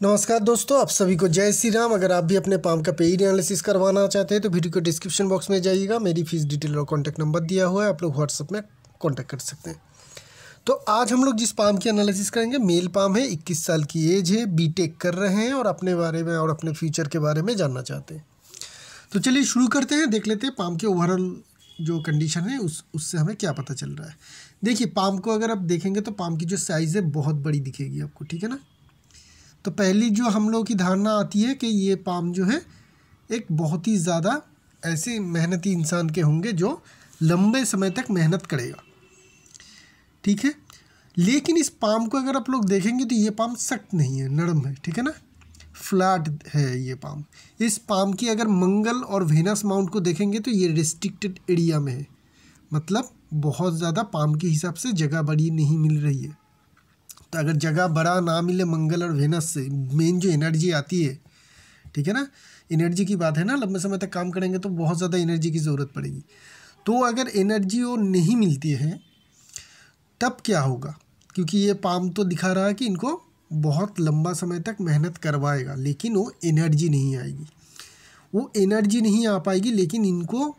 नमस्कार दोस्तों, आप सभी को जय श्री राम। अगर आप भी अपने पाम का पेड एनालिसिस करवाना चाहते हैं तो वीडियो को डिस्क्रिप्शन बॉक्स में जाइएगा, मेरी फीस डिटेल और कॉन्टैक्ट नंबर दिया हुआ है, आप लोग व्हाट्सएप में कॉन्टैक्ट कर सकते हैं। तो आज हम लोग जिस पाम की एनालिसिस करेंगे, मेल पाम है, 21 साल की एज है, बीटेक कर रहे हैं और अपने बारे में और अपने फ्यूचर के बारे में जानना चाहते हैं। तो चलिए शुरू करते हैं, देख लेते हैं पाम के ओवरऑल जो कंडीशन है उससे हमें क्या पता चल रहा है। देखिए, पाम को अगर आप देखेंगे तो पाम की जो साइज़ है बहुत बड़ी दिखेगी आपको, ठीक है ना। तो पहली जो हम लोगों की धारणा आती है कि ये पाम जो है एक बहुत ही ज़्यादा ऐसे मेहनती इंसान के होंगे जो लंबे समय तक मेहनत करेगा, ठीक है। लेकिन इस पाम को अगर आप लोग देखेंगे तो ये पाम सख्त नहीं है, नरम है, ठीक है ना, फ्लैट है ये पाम। इस पाम की अगर मंगल और वेनस माउंट को देखेंगे तो ये रिस्ट्रिक्टेड एरिया में है, मतलब बहुत ज़्यादा पाम के हिसाब से जगह बड़ी नहीं मिल रही है। तो अगर जगह बड़ा ना मिले मंगल और वेनस से, मेन जो एनर्जी आती है, ठीक है ना, एनर्जी की बात है ना, लंबे समय तक काम करेंगे तो बहुत ज़्यादा एनर्जी की ज़रूरत पड़ेगी। तो अगर एनर्जी वो नहीं मिलती है तब क्या होगा, क्योंकि ये पाम तो दिखा रहा है कि इनको बहुत लंबा समय तक मेहनत करवाएगा, लेकिन वो एनर्जी नहीं आएगी, वो एनर्जी नहीं आ पाएगी, लेकिन इनको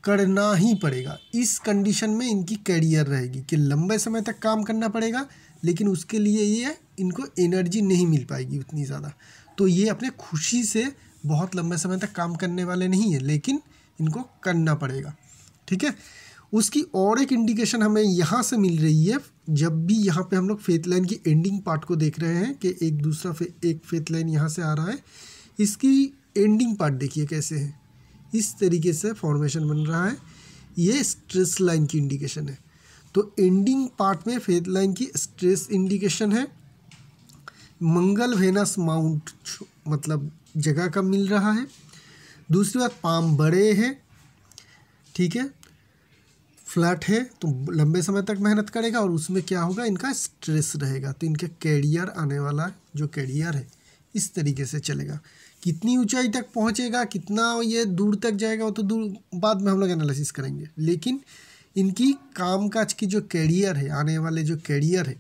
करना ही पड़ेगा। इस कंडीशन में इनकी कैरियर रहेगी कि लंबे समय तक काम करना पड़ेगा, लेकिन उसके लिए ये इनको एनर्जी नहीं मिल पाएगी उतनी ज़्यादा। तो ये अपने खुशी से बहुत लंबे समय तक काम करने वाले नहीं है, लेकिन इनको करना पड़ेगा, ठीक है। उसकी और एक इंडिकेशन हमें यहाँ से मिल रही है, जब भी यहाँ पे हम लोग फेथ लाइन की एंडिंग पार्ट को देख रहे हैं कि एक फेथ लाइन यहाँ से आ रहा है, इसकी एंडिंग पार्ट देखिए कैसे है, इस तरीके से फॉर्मेशन बन रहा है, ये स्ट्रेस लाइन की इंडिकेशन है। तो एंडिंग पार्ट में फेथ लाइन की स्ट्रेस इंडिकेशन है। मंगल वेनस माउंट मतलब जगह कम मिल रहा है। दूसरी बात, पाम बड़े हैं, ठीक है, फ्लैट है, तो लंबे समय तक मेहनत करेगा और उसमें क्या होगा, इनका स्ट्रेस रहेगा, तो इनके कैरियर आने वाला जो कैरियर है इस तरीके से चलेगा। कितनी ऊंचाई तक पहुंचेगा, कितना ये दूर तक जाएगा, वो तो दूर बाद में हम लोग एनालिसिस करेंगे, लेकिन इनकी कामकाज की जो कैरियर है, आने वाले जो कैरियर है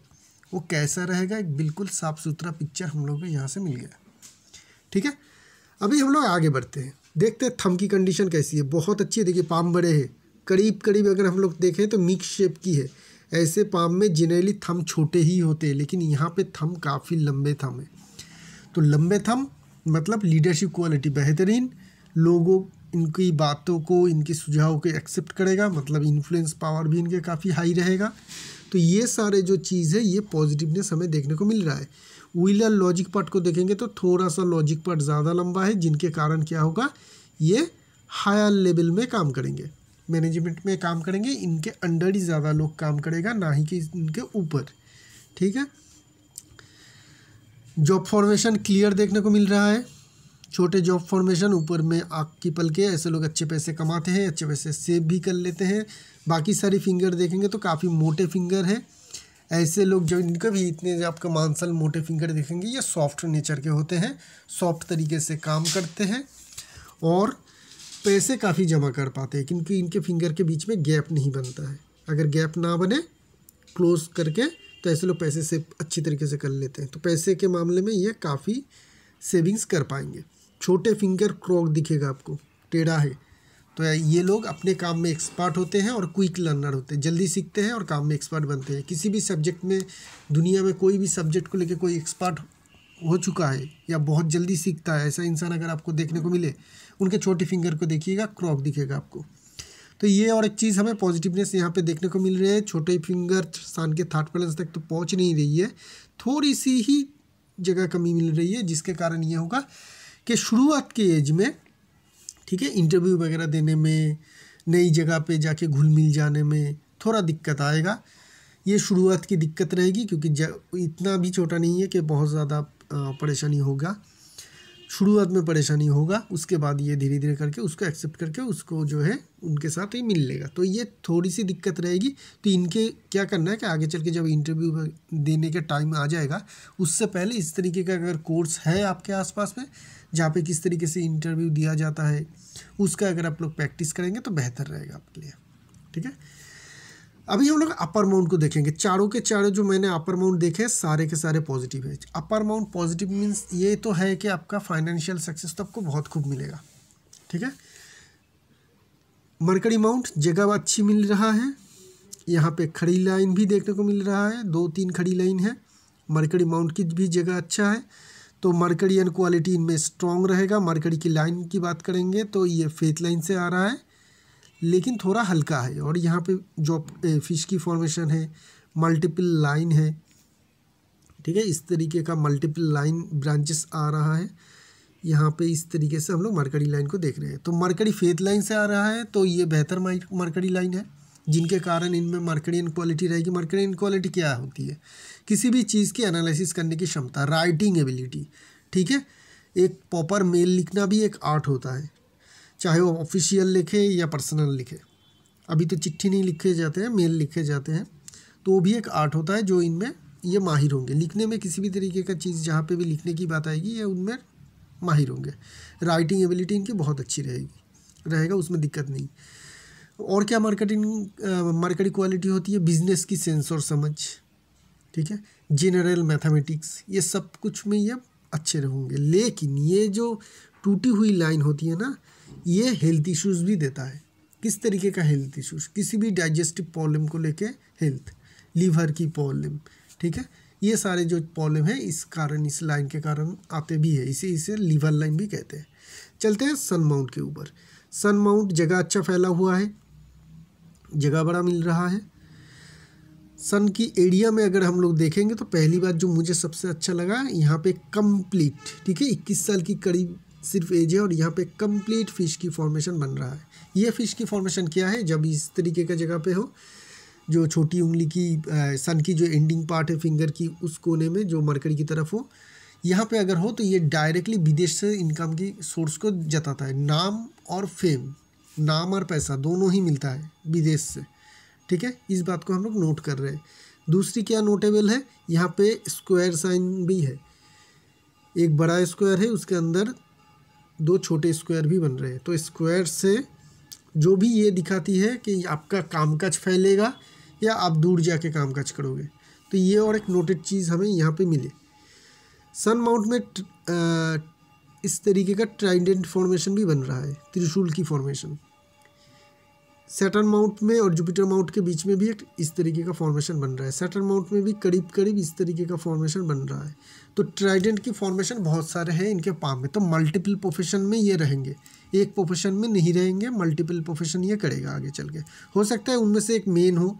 वो कैसा रहेगा, एक बिल्कुल साफ़ सुथरा पिक्चर हम लोग को यहाँ से मिल गया, ठीक है। अभी हम लोग आगे बढ़ते हैं, देखते हैं थंब की कंडीशन कैसी है। बहुत अच्छी है, देखिए पाम बड़े हैं, करीब करीब अगर हम लोग देखें तो मिक्स शेप की है। ऐसे पाम में जनरली थंब छोटे ही होते हैं, लेकिन यहाँ पे थंब काफ़ी लंबे थंब है। तो लंबे थंब मतलब लीडरशिप क्वालिटी बेहतरीन, लोगों इनकी बातों को, इनके सुझाव को एक्सेप्ट करेगा, मतलब इन्फ्लुएंस पावर भी इनके काफ़ी हाई रहेगा। तो ये सारे जो चीज़ है ये पॉजिटिवनेस हमें देखने को मिल रहा है। व्हीलर लॉजिक पार्ट को देखेंगे तो थोड़ा सा लॉजिक पार्ट ज़्यादा लंबा है, जिनके कारण क्या होगा, ये हायर लेवल में काम करेंगे, मैनेजमेंट में काम करेंगे, इनके अंडर ही ज़्यादा लोग काम करेगा, ना ही कि इनके ऊपर, ठीक है। जॉब फॉर्मेशन क्लियर देखने को मिल रहा है, छोटे जॉब फॉर्मेशन, ऊपर में आँख की पलके, ऐसे लोग अच्छे पैसे कमाते हैं, अच्छे पैसे सेव भी कर लेते हैं। बाकी सारी फिंगर देखेंगे तो काफ़ी मोटे फिंगर है, ऐसे लोग जो इनके भी इतने आपका मांसल मोटे फिंगर देखेंगे, ये सॉफ्ट नेचर के होते हैं, सॉफ्ट तरीके से काम करते हैं और पैसे काफ़ी जमा कर पाते हैं, क्योंकि इनके फिंगर के बीच में गैप नहीं बनता है। अगर गैप ना बने क्लोज करके तो ऐसे लोग पैसे से अच्छी तरीके से कर लेते हैं। तो पैसे के मामले में ये काफ़ी सेविंग्स कर पाएंगे। छोटे फिंगर क्रॉक दिखेगा आपको, टेढ़ा है, तो ये लोग अपने काम में एक्सपर्ट होते हैं और क्विक लर्नर होते हैं, जल्दी सीखते हैं और काम में एक्सपर्ट बनते हैं। किसी भी सब्जेक्ट में, दुनिया में कोई भी सब्जेक्ट को लेकर कोई एक्सपर्ट हो चुका है या बहुत जल्दी सीखता है, ऐसा इंसान अगर आपको देखने को मिले, उनके छोटे फिंगर को देखिएगा, क्रॉक दिखेगा आपको। तो ये और एक चीज़ हमें पॉजिटिवनेस यहाँ पे देखने को मिल रही है। छोटे फिंगर सान के थर्ड बैलेंस तक तो पहुँच नहीं रही है, थोड़ी सी ही जगह कमी मिल रही है, जिसके कारण ये होगा कि शुरुआत के एज में, ठीक है, इंटरव्यू वगैरह देने में, नई जगह पे जाके घुल मिल जाने में थोड़ा दिक्कत आएगा। ये शुरुआत की दिक्कत रहेगी, क्योंकि इतना भी छोटा नहीं है कि बहुत ज़्यादा परेशानी होगा। शुरुआत में परेशानी होगा, उसके बाद ये धीरे धीरे करके उसको एक्सेप्ट करके उसको जो है उनके साथ ही मिल लेगा। तो ये थोड़ी सी दिक्कत रहेगी। तो इनके क्या करना है कि आगे चल के जब इंटरव्यू देने के टाइम आ जाएगा, उससे पहले इस तरीके का अगर कोर्स है आपके आसपास में, जहाँ पे किस तरीके से इंटरव्यू दिया जाता है, उसका अगर आप लोग प्रैक्टिस करेंगे तो बेहतर रहेगा आपके लिए, ठीक है। अभी हम लोग अपर माउंट को देखेंगे। चारों के चारों जो मैंने अपर माउंट देखे हैं सारे के सारे पॉजिटिव है। अपर माउंट पॉजिटिव मीन्स ये तो है कि आपका फाइनेंशियल सक्सेस तो आपको बहुत खूब मिलेगा, ठीक है। मरकरी माउंट जगह अच्छी मिल रहा है, यहाँ पे खड़ी लाइन भी देखने को मिल रहा है, 2-3 खड़ी लाइन है। मरकरी माउंट की भी जगह अच्छा है, तो मरकरी एंड क्वालिटी इनमें स्ट्रॉन्ग रहेगा। मरकरी की लाइन की बात करेंगे तो ये फेथ लाइन से आ रहा है, लेकिन थोड़ा हल्का है। और यहाँ पे जो फिश की फॉर्मेशन है, मल्टीपल लाइन है, ठीक है, इस तरीके का मल्टीपल लाइन ब्रांचेस आ रहा है। यहाँ पे इस तरीके से हम लोग मरकरी लाइन को देख रहे हैं। तो मरकरी फेथ लाइन से आ रहा है, तो ये बेहतर मरकरी लाइन है, जिनके कारण इनमें मरकरी क्वालिटी रहेगी। मरकरी क्वालिटी क्या होती है? किसी भी चीज़ की एनालिसिस करने की क्षमता, राइटिंग एबिलिटी, ठीक है। एक प्रॉपर मेल लिखना भी एक आर्ट होता है, चाहे वो ऑफिशियल लिखे या पर्सनल लिखे। अभी तो चिट्ठी नहीं लिखे जाते हैं, मेल लिखे जाते हैं, तो वो भी एक आर्ट होता है जो इनमें ये माहिर होंगे। लिखने में किसी भी तरीके का चीज़ जहाँ पे भी लिखने की बात आएगी ये उनमें माहिर होंगे। राइटिंग एबिलिटी इनकी बहुत अच्छी रहेगा, उसमें दिक्कत नहीं। और क्या मरकरी क्वालिटी होती है? बिजनेस की सेंस और समझ, ठीक है, जनरल मैथमेटिक्स, ये सब कुछ में ये अच्छे रहेंगे। लेकिन ये जो टूटी हुई लाइन होती है ना, ये हेल्थ इश्यूज़ भी देता है। किस तरीके का हेल्थ इश्यूज़? किसी भी डाइजेस्टिव प्रॉब्लम को लेके हेल्थ, लीवर की प्रॉब्लम, ठीक है, ये सारे जो प्रॉब्लम है इस कारण, इस लाइन के कारण आते भी है। इसे लीवर लाइन भी कहते हैं। चलते हैं सन माउंट के ऊपर। सन माउंट जगह अच्छा फैला हुआ है, जगह बड़ा मिल रहा है। सन की एरिया में अगर हम लोग देखेंगे तो पहली बात जो मुझे सबसे अच्छा लगा, यहाँ पे कंप्लीट, ठीक है, 21 साल की करीब सिर्फ एज है और यहाँ पे कंप्लीट फिश की फॉर्मेशन बन रहा है। ये फिश की फॉर्मेशन क्या है? जब इस तरीके का जगह पे हो, जो छोटी उंगली की सन की जो एंडिंग पार्ट है फिंगर की, उस कोने में जो मरकरी की तरफ हो, यहाँ पे अगर हो तो ये डायरेक्टली विदेश से इनकम की सोर्स को जताता है। नाम और फेम, नाम और पैसा दोनों ही मिलता है विदेश से, ठीक है, इस बात को हम लोग नोट कर रहे हैं। दूसरी क्या नोटेबल है, यहाँ पे स्क्वायर साइन भी है। एक बड़ा स्क्वायर है, उसके अंदर 2 छोटे स्क्वायर भी बन रहे हैं। तो स्क्वायर से जो भी ये दिखाती है कि आपका कामकाज फैलेगा या आप दूर जाके कामकाज करोगे, तो ये और एक नोटेड चीज़ हमें यहाँ पे मिले। सन माउंट में इस तरीके का ट्राइडेंट फॉर्मेशन भी बन रहा है, त्रिशूल की फॉर्मेशन। सैटर्न माउंट में और जुपिटर माउंट के बीच में भी एक इस तरीके का फॉर्मेशन बन रहा है। सैटर्न माउंट में भी करीब करीब इस तरीके का फॉर्मेशन बन रहा है। तो ट्राइडेंट की फॉर्मेशन बहुत सारे हैं इनके पाम में। तो मल्टीपल प्रोफेशन में ये रहेंगे, एक प्रोफेशन में नहीं रहेंगे, मल्टीपल प्रोफेशन ये करेगा आगे चल के। हो सकता है उनमें से एक मेन हो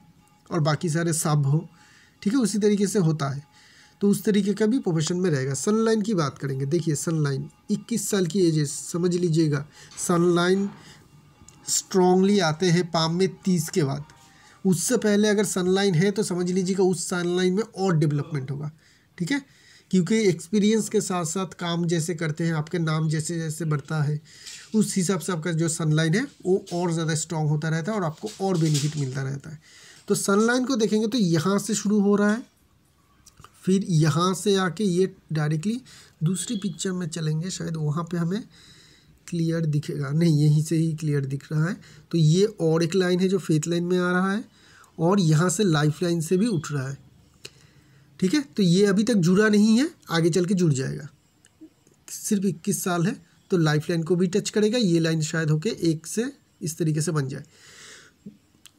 और बाकी सारे सब हो, ठीक है, उसी तरीके से होता है। तो उस तरीके का भी प्रोफेशन में रहेगा। सनलाइन की बात करेंगे, देखिए सनलाइन 21 साल की एज है, समझ लीजिएगा। सनलाइन स्ट्रॉन्गली आते हैं पाम में 30 के बाद। उससे पहले अगर सनलाइन है तो समझ लीजिएगा उस सनलाइन में और डेवलपमेंट होगा, ठीक है, क्योंकि एक्सपीरियंस के साथ साथ काम जैसे करते हैं, आपके नाम जैसे जैसे बढ़ता है, उस हिसाब से आपका जो सनलाइन है वो और ज़्यादा स्ट्रॉन्ग होता रहता है और आपको और बेनिफिट मिलता रहता है। तो सनलाइन को देखेंगे तो यहाँ से शुरू हो रहा है, फिर यहाँ से आके ये डायरेक्टली दूसरी पिक्चर में चलेंगे, शायद वहाँ पे हमें क्लियर दिखेगा, नहीं यहीं से ही क्लियर दिख रहा है। तो ये और एक लाइन है जो फेथ लाइन में आ रहा है और यहाँ से लाइफ लाइन से भी उठ रहा है, ठीक है। तो ये अभी तक जुड़ा नहीं है, आगे चल के जुड़ जाएगा। सिर्फ 21 साल है तो लाइफ लाइन को भी टच करेगा। ये लाइन शायद होके एक से इस तरीके से बन जाए।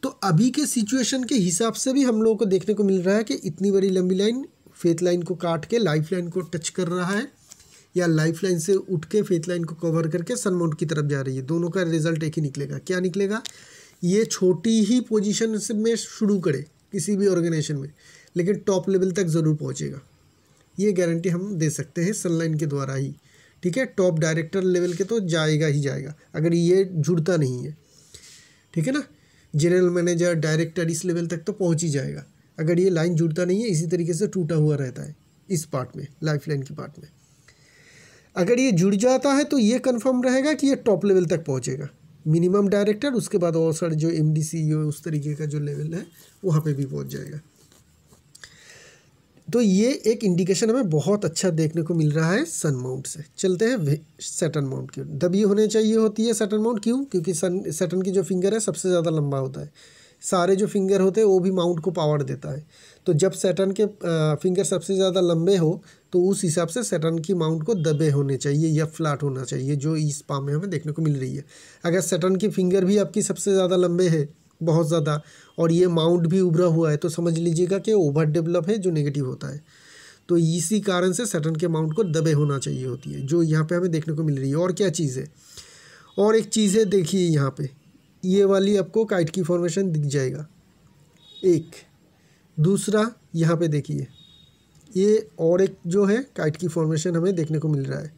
तो अभी के सिचुएशन के हिसाब से भी हम लोगों को देखने को मिल रहा है कि इतनी बड़ी लंबी लाइन फेथ लाइन को काट के लाइफ लाइन को टच कर रहा है या लाइफ लाइन से उठ के फेथ लाइन को कवर करके सन माउंट की तरफ जा रही है। दोनों का रिजल्ट एक ही निकलेगा। क्या निकलेगा? ये छोटी ही पोजीशन से में शुरू करे किसी भी ऑर्गेनाइजेशन में, लेकिन टॉप लेवल तक ज़रूर पहुंचेगा। ये गारंटी हम दे सकते हैं सनलाइन के द्वारा ही, ठीक है। टॉप डायरेक्टर लेवल के तो जाएगा ही जाएगा अगर ये जुड़ता नहीं है, ठीक है ना। जनरल मैनेजर, डायरेक्टर, इस लेवल तक तो पहुँच ही जाएगा अगर ये लाइन जुड़ता नहीं है, इसी तरीके से टूटा हुआ रहता है इस पार्ट में, लाइफ लाइन की पार्ट में। अगर ये जुड़ जाता है तो ये कंफर्म रहेगा कि ये टॉप लेवल तक पहुंचेगा, मिनिमम डायरेक्टर, उसके बाद और सारे जो MD CEO उस तरीके का जो लेवल है वहाँ पे भी पहुंच जाएगा। तो ये एक इंडिकेशन हमें बहुत अच्छा देखने को मिल रहा है सन माउंट से। चलते हैं सैटर्न माउंट की। दबी होने चाहिए होती है सैटर्न माउंट, क्यों? क्योंकि सैटर्न की जो फिंगर है सबसे ज़्यादा लंबा होता है। सारे जो फिंगर होते हैं वो भी माउंट को पावर देता है। तो जब सैटर्न के फिंगर सबसे ज़्यादा लंबे हो तो उस हिसाब से सैटर्न की माउंट को दबे होने चाहिए या फ्लैट होना चाहिए, जो इस पाम में हमें देखने को मिल रही है। अगर सैटर्न की फिंगर भी आपकी सबसे ज़्यादा लंबे है, बहुत ज़्यादा, और ये माउंट भी उभरा हुआ है, तो समझ लीजिएगा कि ओवर डेवलप है, जो नेगेटिव होता है। तो इसी कारण से सैटर्न के माउंट को दबे होना चाहिए होती है, जो यहाँ पे हमें देखने को मिल रही है। और क्या चीज़ है, और एक चीज़ है, देखिए यहाँ पे ये वाली आपको काइट की फॉर्मेशन दिख जाएगा एक। दूसरा यहाँ पे देखिए ये और एक जो है काइट की फॉर्मेशन हमें देखने को मिल रहा है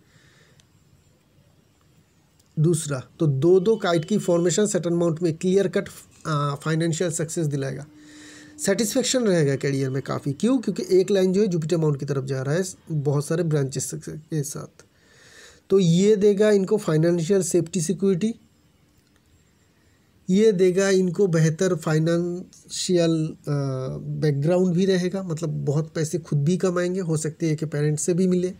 दूसरा। तो दो काइट की फॉर्मेशन सैटर्न माउंट में क्लियर कट फाइनेंशियल सक्सेस दिलाएगा, सेटिस्फेक्शन रहेगा करियर में काफ़ी। क्यों? क्योंकि एक लाइन जो है जुपिटर माउंट की तरफ जा रहा है बहुत सारे ब्रांचेस के साथ। तो ये देगा इनको फाइनेंशियल सेफ्टी सिक्योरिटी, ये देगा इनको बेहतर फाइनेंशियल बैकग्राउंड भी रहेगा, मतलब बहुत पैसे खुद भी कमाएंगे, हो सकती है कि पेरेंट्स से भी मिले।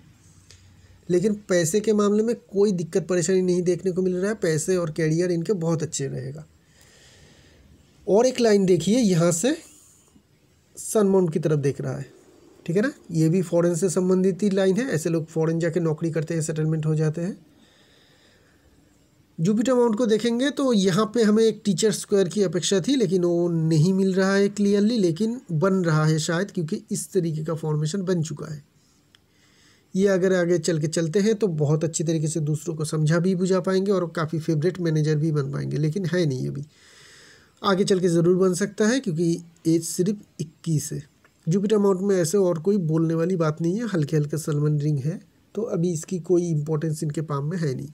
लेकिन पैसे के मामले में कोई दिक्कत परेशानी नहीं देखने को मिल रहा है, पैसे और कैरियर इनके बहुत अच्छे रहेगा। और एक लाइन देखिए यहाँ से सन माउंट की तरफ देख रहा है, ठीक है ना, ये भी फॉरेन से संबंधित ही लाइन है। ऐसे लोग फॉरेन जाके नौकरी करते हैं, सेटलमेंट हो जाते हैं। जुपिटर माउंट को देखेंगे तो यहाँ पे हमें एक टीचर स्क्वायर की अपेक्षा थी, लेकिन वो नहीं मिल रहा है क्लियरली, लेकिन बन रहा है शायद, क्योंकि इस तरीके का फॉर्मेशन बन चुका है। ये अगर आगे चल के चलते हैं तो बहुत अच्छी तरीके से दूसरों को समझा भी बुझा पाएंगे और काफ़ी फेवरेट मैनेजर भी बन पाएंगे, लेकिन है नहीं अभी, आगे चल के ज़रूर बन सकता है, क्योंकि एज सिर्फ 21 है। जुपिटर माउंट में ऐसे और कोई बोलने वाली बात नहीं है, हल्के हल्के सलमन रिंग है, तो अभी इसकी कोई इंपॉर्टेंस इनके पाम में है नहीं।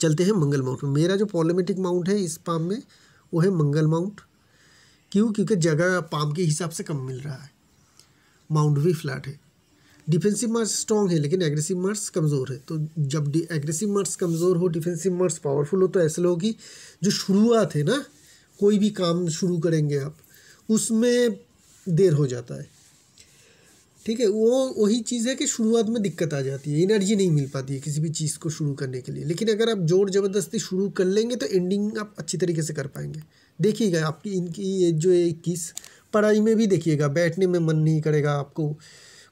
चलते हैं मंगल माउंट में। मेरा जो पॉलिमेटिक माउंट है इस पाम में वो है मंगल माउंट। क्यों? क्योंकि जगह पाम के हिसाब से कम मिल रहा है, माउंट भी फ्लैट है, डिफेंसिव मार्स स्ट्रॉन्ग है लेकिन एग्रेसिव मार्स कमज़ोर है। तो जब एग्रेसिव मार्स कमज़ोर हो, डिफेंसिव मार्स पावरफुल हो, तो ऐसे लोगों की जो शुरुआत है ना, कोई भी काम शुरू करेंगे आप, उसमें देर हो जाता है, ठीक है। वो वही चीज़ है कि शुरुआत में दिक्कत आ जाती है, एनर्जी नहीं मिल पाती है किसी भी चीज़ को शुरू करने के लिए। लेकिन अगर आप जोर ज़बरदस्ती शुरू कर लेंगे तो एंडिंग आप अच्छी तरीके से कर पाएंगे। देखिएगा आपकी इनकी ये जो 21 पढ़ाई में भी देखिएगा, बैठने में मन नहीं करेगा, आपको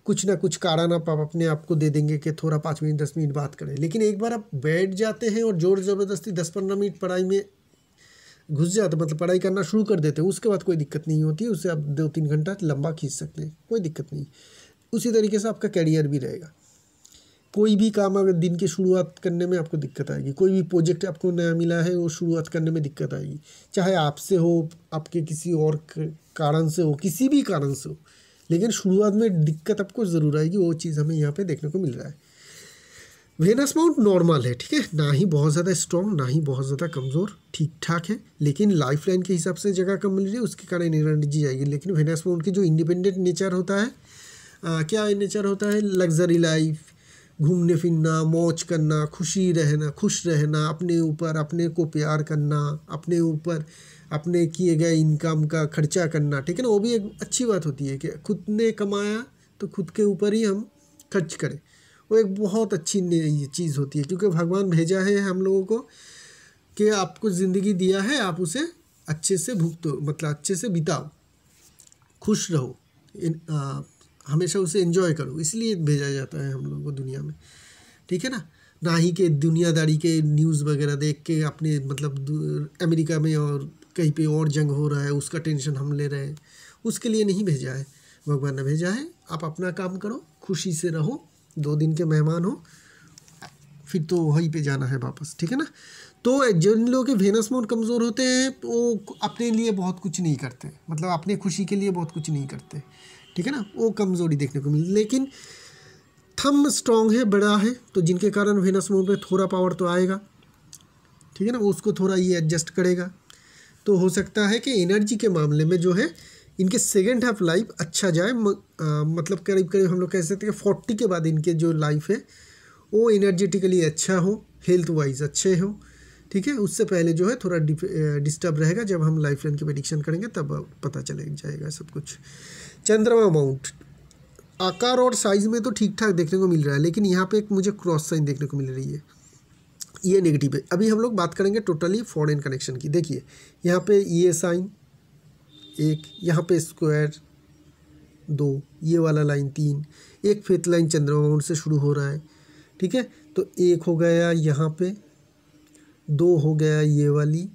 कुछ ना कुछ कारण आप अपने आप को दे देंगे कि थोड़ा 5 मिनट 10 मिनट बात करें। लेकिन एक बार आप बैठ जाते हैं और जोर ज़बरदस्ती 10-15 मिनट पढ़ाई में घुस जाते, मतलब पढ़ाई करना शुरू कर देते हैं, उसके बाद कोई दिक्कत नहीं होती, उससे आप 2-3 घंटा लंबा खींच सकते हैं, कोई दिक्कत नहीं। उसी तरीके से आपका कैरियर भी रहेगा। कोई भी काम अगर दिन की शुरुआत करने में आपको दिक्कत आएगी, कोई भी प्रोजेक्ट आपको नया मिला है वो शुरुआत करने में दिक्कत आएगी, चाहे आपसे हो, आपके किसी और कारण से हो, किसी भी कारण से हो, लेकिन शुरुआत में दिक्कत आपको ज़रूर आएगी। वो चीज़ हमें यहाँ पे देखने को मिल रहा है। वेनस माउंट नॉर्मल है, ठीक है, ना ही बहुत ज़्यादा स्ट्रॉन्ग ना ही बहुत ज़्यादा कमज़ोर, ठीक ठाक है। लेकिन लाइफ लाइन के हिसाब से जगह कम मिल रही है, उसके कारण एनर्जी आएगी। लेकिन वेनस माउंट की जो इंडिपेंडेंट नेचर होता है, क्या नेचर होता है, लग्जरी लाइफ, घूमने फिरना, मौज करना, खुशी रहना, खुश रहना, अपने ऊपर अपने को प्यार करना, अपने ऊपर अपने किए गए इनकम का खर्चा करना, ठीक है ना। वो भी एक अच्छी बात होती है कि खुद ने कमाया तो खुद के ऊपर ही हम खर्च करें, वो एक बहुत अच्छी चीज़ होती है। क्योंकि भगवान भेजा है हम लोगों को कि आपको ज़िंदगी दिया है, आप उसे अच्छे से भुगतो, मतलब अच्छे से बिताओ, खुश रहो, हमेशा उसे एंजॉय करो, इसलिए भेजा जाता है हम लोगों को दुनिया में, ठीक है ना। ना ही कि दुनियादारी के न्यूज़ वगैरह देख के अपने मतलब अमेरिका में और कहीं पे और जंग हो रहा है उसका टेंशन हम ले रहे हैं, उसके लिए नहीं भेजा है। भगवान ने भेजा है आप अपना काम करो, खुशी से रहो, 2 दिन के मेहमान हो, फिर तो वहीं पे जाना है वापस, ठीक है ना। तो जिन लोगों के वेनस माउंट कमज़ोर होते हैं तो वो अपने लिए बहुत कुछ नहीं करते, मतलब अपने खुशी के लिए बहुत कुछ नहीं करते, ठीक है ना, वो कमज़ोरी देखने को मिली। लेकिन थंब स्ट्रॉन्ग है, बड़ा है, तो जिनके कारण वेनस माउंट में थोड़ा पावर तो आएगा, ठीक है ना, उसको थोड़ा ये एडजस्ट करेगा। तो हो सकता है कि एनर्जी के मामले में जो है इनके सेकेंड हाफ लाइफ अच्छा जाए, मतलब करीब करीब हम लोग कह सकते हैं कि 40 के बाद इनके जो लाइफ है वो एनर्जेटिकली अच्छा हो, हेल्थ वाइज अच्छे हो, ठीक है। उससे पहले जो है थोड़ा डिस्टर्ब रहेगा, जब हम लाइफ लाइन की प्रेडिक्शन करेंगे तब पता चले जाएगा सब कुछ। चंद्रमा माउंट आकार और साइज़ में तो ठीक ठाक देखने को मिल रहा है, लेकिन यहाँ पे एक मुझे क्रॉस साइन देखने को मिल रही है, ये नेगेटिव है। अभी हम लोग बात करेंगे टोटली फॉरेन कनेक्शन की। देखिए यहाँ पे ये साइन, 1, यहाँ पे स्क्वायर 2, ये वाला लाइन 3, एक फेथ लाइन चंद्रमा माउंट से शुरू हो रहा है, ठीक है। तो 1 हो गया यहाँ पे, 2 हो गया ये वाली,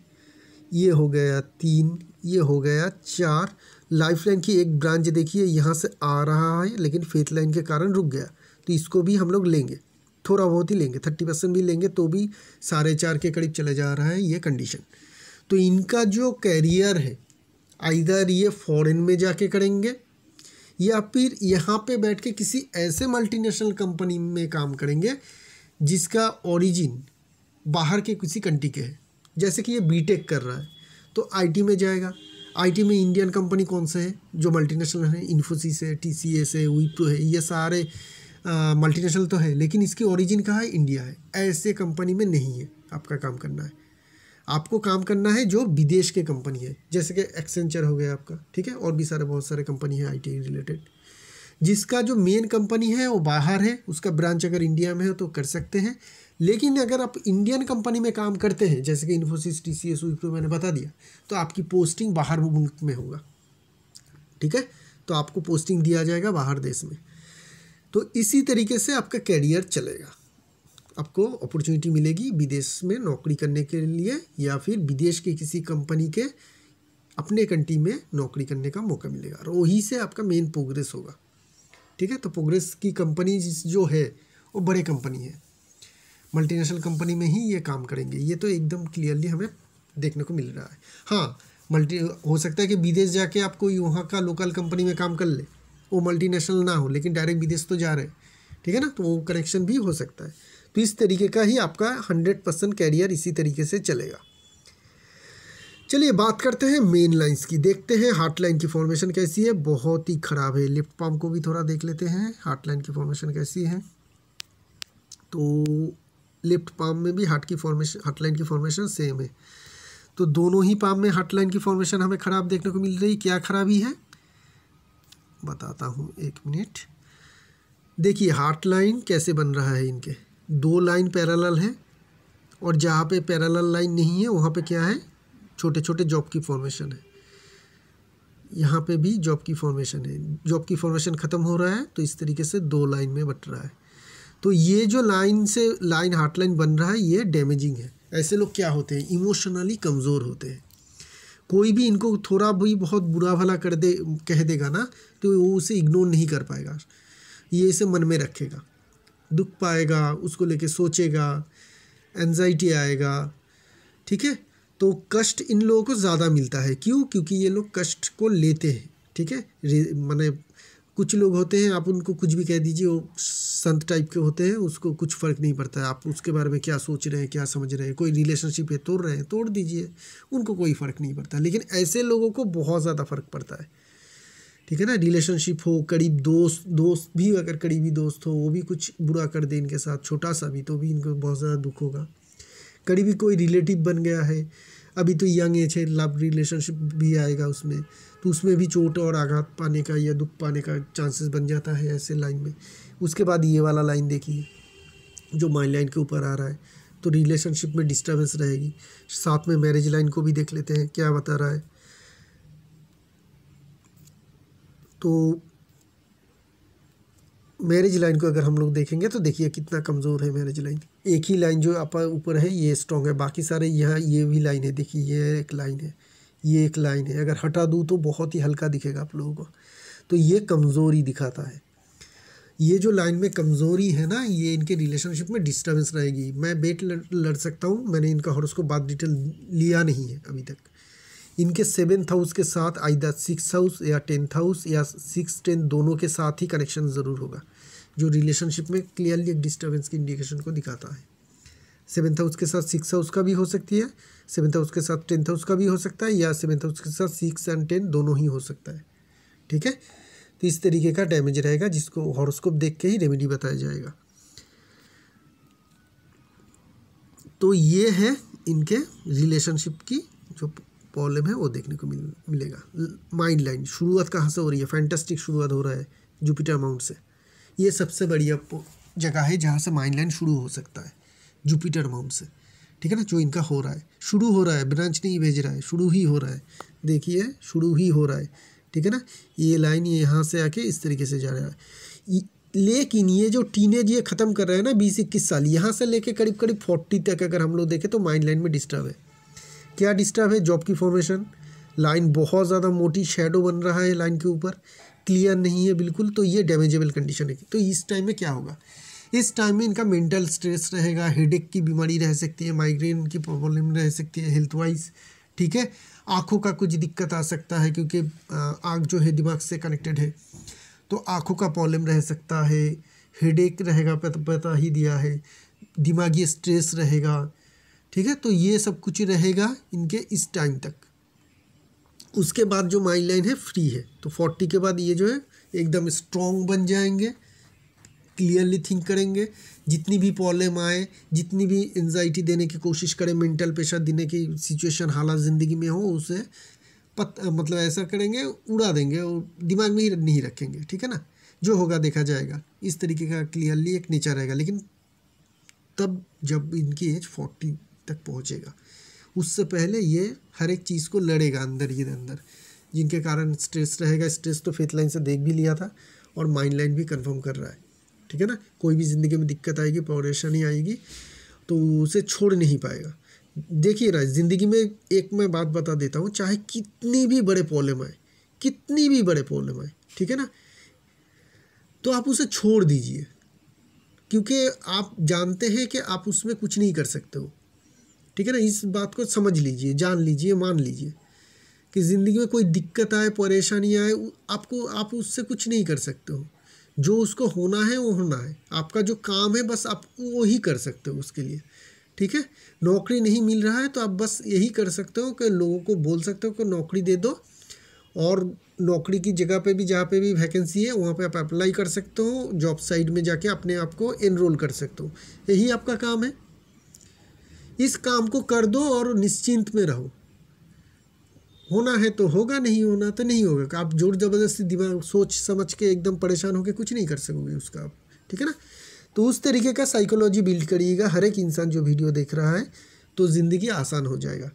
ये हो गया 3, ये हो गया 4। लाइफ लाइन की एक ब्रांच देखिए यहाँ से आ रहा है, लेकिन फेथ लाइन के कारण रुक गया, तो इसको भी हम लोग लेंगे, थोड़ा बहुत ही लेंगे, 30% भी लेंगे तो भी 4.5 के करीब चले जा रहा है ये कंडीशन। तो इनका जो कैरियर है आइदर ये फॉरेन में जाके करेंगे या फिर यहाँ पे बैठ के किसी ऐसे मल्टीनेशनल कंपनी में काम करेंगे जिसका ओरिजिन बाहर के किसी कंट्री के है। जैसे कि ये बीटेक कर रहा है तो आईटी में जाएगा। आईटी में इंडियन कंपनी कौन से है जो मल्टीनेशनल है? इन्फोसिस है, टीसीएस है, विप्रो है, ये सारे मल्टीनेशनल तो है, लेकिन इसकी ओरिजिन कहाँ है? इंडिया है। ऐसे कंपनी में नहीं है आपका काम करना है, आपको काम करना है जो विदेश के कंपनी है, जैसे कि एक्सेंचर हो गया आपका, ठीक है, और भी बहुत सारे कंपनी है आईटी रिलेटेड। जिसका जो मेन कंपनी है वो बाहर है, उसका ब्रांच अगर इंडिया में हो तो कर सकते हैं। लेकिन अगर आप इंडियन कंपनी में काम करते हैं जैसे कि इन्फोसिस, टीसीएस, विप्रो मैंने बता दिया, तो आपकी पोस्टिंग बाहर मुल्क में होगा, ठीक है, तो आपको पोस्टिंग दिया जाएगा बाहर देश में। तो इसी तरीके से आपका कैरियर चलेगा, आपको अपॉर्चुनिटी मिलेगी विदेश में नौकरी करने के लिए या फिर विदेश की किसी कंपनी के अपने कंट्री में नौकरी करने का मौका मिलेगा और वहीं से आपका मेन प्रोग्रेस होगा, ठीक है। तो प्रोग्रेस की कंपनी जो है वो बड़े कंपनी है, मल्टीनेशनल कंपनी में ही ये काम करेंगे, ये तो एकदम क्लियरली हमें देखने को मिल रहा है। हाँ, हो सकता है कि विदेश जाके आप कोई वहाँ का लोकल कंपनी में काम कर ले, वो मल्टीनेशनल ना हो लेकिन डायरेक्ट विदेश तो जा रहे हैं, ठीक है ना, तो वो कनेक्शन भी हो सकता है। तो इस तरीके का ही आपका 100% कैरियर इसी तरीके से चलेगा। चलिए बात करते हैं मेन लाइंस की, देखते हैं हार्ट लाइन की फॉर्मेशन कैसी है। बहुत ही ख़राब है। लेफ्ट पाम को भी थोड़ा देख लेते हैं हार्ट लाइन की फॉर्मेशन कैसी है। तो लेफ्ट पाम में भी हार्ट लाइन की फॉर्मेशन सेम है। तो दोनों ही पाम में हार्ट लाइन की फॉर्मेशन हमें ख़राब देखने को मिल रही। क्या खराबी है बताता हूँ, 1 मिनट। देखिए हार्ट लाइन कैसे बन रहा है, इनके 2 लाइन पैरेलल है और जहाँ पे पैरेलल लाइन नहीं है वहाँ पे क्या है, छोटे छोटे जॉब की फॉर्मेशन है। यहाँ पे भी जॉब की फॉर्मेशन है, जॉब की फॉर्मेशन ख़त्म हो रहा है तो इस तरीके से 2 लाइन में बट रहा है। तो ये जो लाइन हार्ट लाइन बन रहा है ये डैमेजिंग है। ऐसे लोग क्या होते हैं, इमोशनली कमज़ोर होते हैं। कोई भी इनको थोड़ा भी बहुत बुरा भला कह देगा ना तो वो उसे इग्नोर नहीं कर पाएगा, ये इसे मन में रखेगा, दुख पाएगा, उसको लेके सोचेगा, एंजाइटी आएगा, ठीक है। तो कष्ट इन लोगों को ज़्यादा मिलता है। क्यों? क्योंकि ये लोग कष्ट को लेते हैं, ठीक है। माने कुछ लोग होते हैं आप उनको कुछ भी कह दीजिए, वो संत टाइप के होते हैं, उसको कुछ फ़र्क नहीं पड़ता है आप उसके बारे में क्या सोच रहे हैं, क्या समझ रहे हैं। कोई रिलेशनशिप है तोड़ रहे हैं, तोड़ दीजिए, उनको कोई फ़र्क नहीं पड़ता। लेकिन ऐसे लोगों को बहुत ज़्यादा फ़र्क पड़ता है, ठीक है ना। रिलेशनशिप हो, करीब दोस्त भी, अगर करीबी दोस्त हो वो भी कुछ बुरा कर दे इनके साथ छोटा सा भी, तो भी इनको बहुत ज़्यादा दुख होगा। करीबी कोई रिलेटिव बन गया है, अभी तो यंग एज है, लव रिलेशनशिप भी आएगा उसमें, तो उसमें भी चोट और आघात पाने का या दुख पाने का चांसेस बन जाता है ऐसे लाइन में। उसके बाद ये वाला लाइन देखिए जो माइन लाइन के ऊपर आ रहा है, तो रिलेशनशिप में डिस्टर्बेंस रहेगी। साथ में मैरिज लाइन को भी देख लेते हैं क्या बता रहा है। तो मैरिज लाइन को अगर हम लोग देखेंगे तो देखिए कितना कमज़ोर है मैरिज लाइन। एक ही लाइन जो आप ऊपर है ये स्ट्रॉन्ग है, बाकी सारे यहाँ ये भी लाइन है, देखिए ये एक लाइन है, ये एक लाइन है। अगर हटा दूँ तो बहुत ही हल्का दिखेगा आप लोगों को, तो ये कमज़ोरी दिखाता है। ये जो लाइन में कमज़ोरी है ना, ये इनके रिलेशनशिप में डिस्टर्बेंस रहेगी। मैं बेट लड़ सकता हूँ, मैंने इनका हॉरोस्कोप बाद डिटेल लिया नहीं है अभी तक। इनके 7th हाउस के साथ आइदर 6th हाउस या 10th हाउस या 6-10 दोनों के साथ ही कनेक्शन ज़रूर होगा, जो रिलेशनशिप में क्लियरली एक डिस्टर्बेंस की इंडिकेशन को दिखाता है। 7th हाउस के साथ 6th हाउस का भी हो सकती है, 7th हाउस के साथ 10th हाउस का भी हो सकता है, या 7th हाउस के साथ 6 और 10 दोनों ही हो सकता है, ठीक है। तो इस तरीके का डैमेज रहेगा जिसको हॉरोस्कोप देख के ही रेमेडी बताया जाएगा। तो ये है इनके रिलेशनशिप की जो प्रॉब्लम है वो देखने को मिलेगा। माइंड लाइन शुरुआत कहाँ से हो रही है, फैंटास्टिक शुरुआत हो रहा है जुपिटर माउंट से। ये सबसे बढ़िया जगह है जहाँ से माइंड लाइन शुरू हो सकता है, जुपिटर माउंट से, ठीक है ना, जो इनका हो रहा है, शुरू हो रहा है, ब्रांच नहीं भेज रहा है, शुरू ही हो रहा है, देखिए शुरू ही हो रहा है, ठीक है ना। ये लाइन यहाँ से आके इस तरीके से जा रहा है, लेकिन ये जो टीनेज ये ख़त्म कर रहे हैं ना 20-21 साल, यहाँ से लेके करीब करीब 40 तक अगर हम लोग देखें तो माइंड लाइन में डिस्टर्ब है। क्या डिस्टर्ब है? जॉब की फॉर्मेशन, लाइन बहुत ज़्यादा मोटी शेडो बन रहा है लाइन के ऊपर, क्लियर नहीं है बिल्कुल, तो ये डैमेजेबल कंडीशन है। तो इस टाइम में क्या होगा? इस टाइम में इनका मेंटल स्ट्रेस रहेगा, हेडेक की बीमारी रह सकती है, माइग्रेन की प्रॉब्लम रह सकती है हेल्थ वाइज, ठीक है। आँखों का कुछ दिक्कत आ सकता है क्योंकि आँख जो है दिमाग से कनेक्टेड है, तो आँखों का प्रॉब्लम रह सकता है, हेडेक रहेगा, पता ही दिया है, दिमागी स्ट्रेस रहेगा, ठीक है। तो ये सब कुछ रहेगा इनके इस टाइम तक। उसके बाद जो माइंड लाइन है फ्री है, तो 40 के बाद ये जो है एकदम स्ट्रॉन्ग बन जाएंगे, क्लियरली थिंक करेंगे, जितनी भी प्रॉब्लम आए, जितनी भी एंजाइटी देने की कोशिश करें, मेंटल प्रेशर देने की सिचुएशन हालात ज़िंदगी में हो, उसे मतलब ऐसा करेंगे, उड़ा देंगे और दिमाग में ही नहीं रखेंगे, ठीक है ना। जो होगा देखा जाएगा, इस तरीके का क्लियरली एक नेचर रहेगा। लेकिन तब जब इनकी एज 40 तक पहुँचेगा, उससे पहले ये हर एक चीज़ को लड़ेगा अंदर ही अंदर, जिनके कारण स्ट्रेस रहेगा। स्ट्रेस तो फेथ लाइन से देख भी लिया था और माइंड लाइन भी कंफर्म कर रहा है, ठीक है ना। कोई भी ज़िंदगी में दिक्कत आएगी, परेशानी आएगी, तो उसे छोड़ नहीं पाएगा। देखिए ना, ज़िंदगी में एक मैं बात बता देता हूँ, चाहे कितनी भी बड़े प्रॉब्लम आए, कितनी भी बड़े प्रॉब्लम आए, ठीक है ना, तो आप उसे छोड़ दीजिए, क्योंकि आप जानते हैं कि आप उसमें कुछ नहीं कर सकते हो, ठीक है ना। इस बात को समझ लीजिए, जान लीजिए, मान लीजिए कि ज़िंदगी में कोई दिक्कत आए, परेशानी आए, आप उससे कुछ नहीं कर सकते हो। जो उसको होना है वो होना है, आपका जो काम है बस आप वो ही कर सकते हो उसके लिए, ठीक है। नौकरी नहीं मिल रहा है तो आप बस यही कर सकते हो कि लोगों को बोल सकते हो कि नौकरी दे दो, और नौकरी की जगह पे भी, जहाँ पे भी वैकेंसी है वहाँ पे आप अप्लाई कर सकते हो, जॉब साइट में जाके अपने आप को एनरोल कर सकते हो, यही आपका काम है। इस काम को कर दो और निश्चिंत में रहो। होना है तो होगा, नहीं होना तो नहीं होगा। आप जोर ज़बरदस्ती दिमाग सोच समझ के एकदम परेशान होकर कुछ नहीं कर सकोगे उसका आप, ठीक है ना। तो उस तरीके का साइकोलॉजी बिल्ड करिएगा हर एक इंसान जो वीडियो देख रहा है, तो ज़िंदगी आसान हो जाएगा।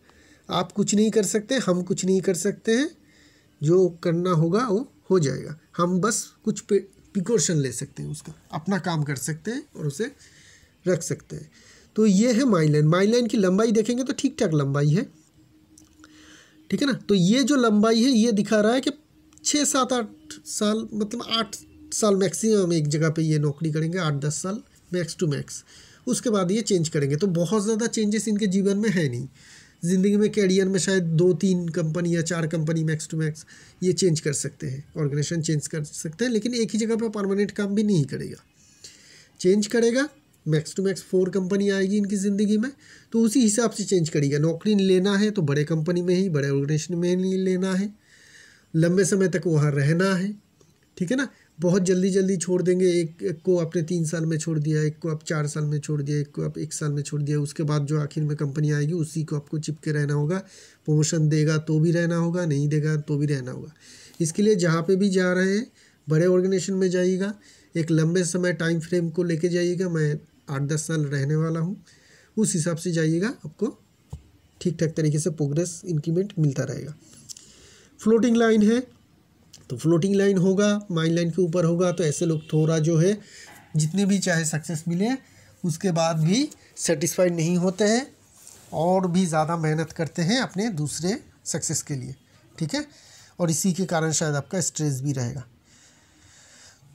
आप कुछ नहीं कर सकते, हम कुछ नहीं कर सकते हैं, जो करना होगा वो हो जाएगा। हम बस कुछ प्रिकॉशन ले सकते हैं, उसका अपना काम कर सकते हैं और उसे रख सकते हैं। तो ये है माइंड लाइन। माइंड लाइन की लंबाई देखेंगे तो ठीक ठाक लंबाई है, ठीक है ना। तो ये जो लंबाई है ये दिखा रहा है कि 6-7-8 साल, मतलब 8 साल मैक्सिमम एक जगह पे ये नौकरी करेंगे, 8-10 साल मैक्स टू मैक्स। उसके बाद ये चेंज करेंगे। तो बहुत ज़्यादा चेंजेस इनके जीवन में है नहीं। ज़िंदगी में कैरियर में शायद 2-3 कंपनी या 4 कंपनी मैक्स टू मैक्स ये चेंज कर सकते हैं, ऑर्गेनाइजेशन चेंज कर सकते हैं, लेकिन एक ही जगह पर परमानेंट काम भी नहीं करेगा, चेंज करेगा। मैक्स टू मैक्स 4 कंपनी आएगी इनकी ज़िंदगी में, तो उसी हिसाब से चेंज करेगा। नौकरी लेना है तो बड़े कंपनी में ही, बड़े ऑर्गेनाइजेशन में ही लेना है, लंबे समय तक वहाँ रहना है, ठीक है ना। बहुत जल्दी जल्दी छोड़ देंगे, एक को आपने 3 साल में छोड़ दिया, एक को आप 4 साल में छोड़ दिया, एक को आप 1 साल में छोड़ दिया, उसके बाद जो आखिर में कंपनी आएगी उसी को आपको चिपके रहना होगा। प्रमोशन देगा तो भी रहना होगा, नहीं देगा तो भी रहना होगा। इसके लिए जहाँ पे भी जा रहे हैं बड़े ऑर्गेनाइजेशन में जाइएगा, एक लंबे समय टाइम फ्रेम को लेके जाइएगा। मैं 8-10 साल रहने वाला हूँ, उस हिसाब से जाइएगा, आपको ठीक ठाक तरीके से प्रोग्रेस इंक्रीमेंट मिलता रहेगा। फ्लोटिंग लाइन है तो फ्लोटिंग लाइन होगा, माइंड लाइन के ऊपर होगा, तो ऐसे लोग थोड़ा जो है जितनी भी चाहे सक्सेस मिले उसके बाद भी सेटिस्फाइड नहीं होते हैं और भी ज़्यादा मेहनत करते हैं अपने दूसरे सक्सेस के लिए, ठीक है। और इसी के कारण शायद आपका स्ट्रेस भी रहेगा।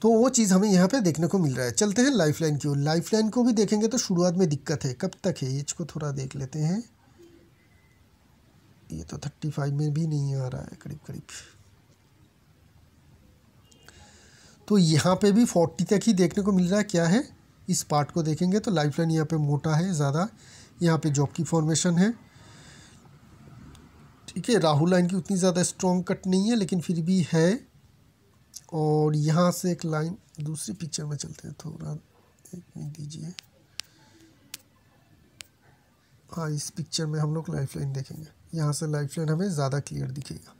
तो वो चीज़ हमें यहाँ पे देखने को मिल रहा है। चलते हैं लाइफ लाइन की ओर। लाइफ लाइन को भी देखेंगे तो शुरुआत में दिक्कत है, कब तक है एज को थोड़ा देख लेते हैं। ये तो 35 में भी नहीं आ रहा है करीब करीब, तो यहाँ पे भी 40 तक ही देखने को मिल रहा है। क्या है, इस पार्ट को देखेंगे तो लाइफ लाइन यहाँ पे मोटा है ज़्यादा, यहाँ पे जॉब की फॉर्मेशन है, ठीक है। राहुल लाइन की उतनी ज़्यादा स्ट्रॉन्ग कट नहीं है लेकिन फिर भी है। और यहाँ से एक लाइन दूसरी पिक्चर में चलते हैं, थोड़ा एक मिनट दीजिए। हाँ, इस पिक्चर में हम लोग लाइफ लाइन देखेंगे, यहाँ से लाइफ लाइन हमें ज़्यादा क्लियर दिखेगा।